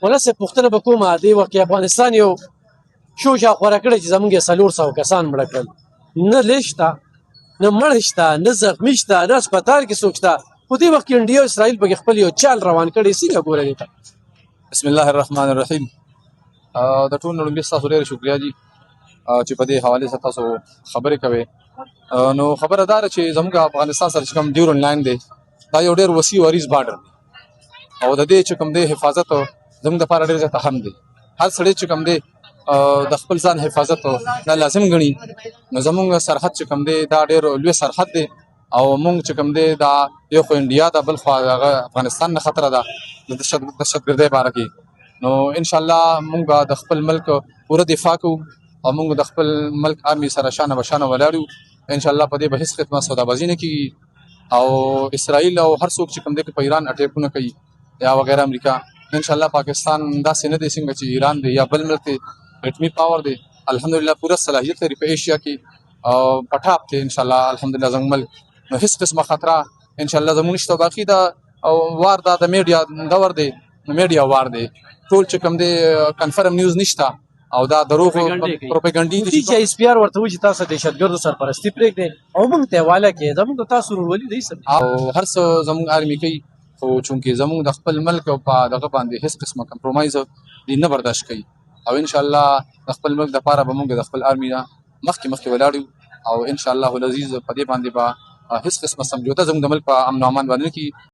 ولسه پوښتنه به کومه دې وخت کې افغانستان یو شوشا خوره کړی چې زمونږ یې 400 کسان مړه کړل، نه لیست شته، نه مړ شته، نه زخمي شته، نه هسپتال کې څوک شته. خو دې وخت کې انډیا او اسرائیل پکې خپل یو چال روان کړی. څنګه ګورئ دې ته؟ بسم الله الرحمن الرحیم. د ټول نړۍ تاسو ډېر شکریا جی چې په دې حواله سره تاسو خبرې کوي. نو خبره دار چې زموږ افغانستان سره چې کوم ډیورن لاین دی دا یو ډېر وسیع وریز بارډر دی او د دې چې کوم دی حفاظت زموږ د لپاره ډېر زیات اهم دی. هر سړی چې کوم دی د خپل ځان حفاظت دا لازم ګڼي. نو زموږ سرحد چې کوم دی دا ډېر لوی سرحد دی او موږ چې کوم دی دا یو خو انډیا ده، بل خو افغانستان نه خطر ده د دهشتګردۍ باره کې. نو ان شاء الله موږ د خپل ملک پوره دفاع کوو او موږ د خپل ملک آرمي سره شانه بشانه ولاړ یو. ان شاء الله په دې به هیڅ خدمت سودابازي نه کیږي او اسرائیل او هر څوک چې کوم دی په ایران اټیکونه کوي یا وغیرہ امریکا، ان شاء الله پاکستان داسې نه دی څنګه چې ایران دی یا بل ملک دی اټمی پاور دی. الحمدلله پوره صلاحیت لري په ایشیا کې او پټاپ دی. ان شاء الله الحمدلله زموږ ملک نو هیڅ قسمه خطره ان شاء الله زموږ نشته. باقي دا او وار دا د میډیا دور دی، میډیا وار دی، ټول چې کوم دی کنفرم نیوز نشته او دا دروغ پروپاګاندا دي چې اس پی آر ورته وایي چې تاسو دهشتګردو سرپرستی پرېږدئ او موږ ته حواله کړئ. زموږ تاسو ورولي دی او هر څه زموږ آرمي کوي، خو چونکې زموږ د خپل ملک په دغه باندې هیڅ قسمه کمپرومایز نه برداشت کوي او ان شاء الله د خپل ملک د لپاره به موږ د خپل آرمي مخکې ولاړ یو او ان شاء الله العزیز په دې باندې به هیڅ قسمه سمجوته زموږ د ملک په امن او امان باندې نه کیږي.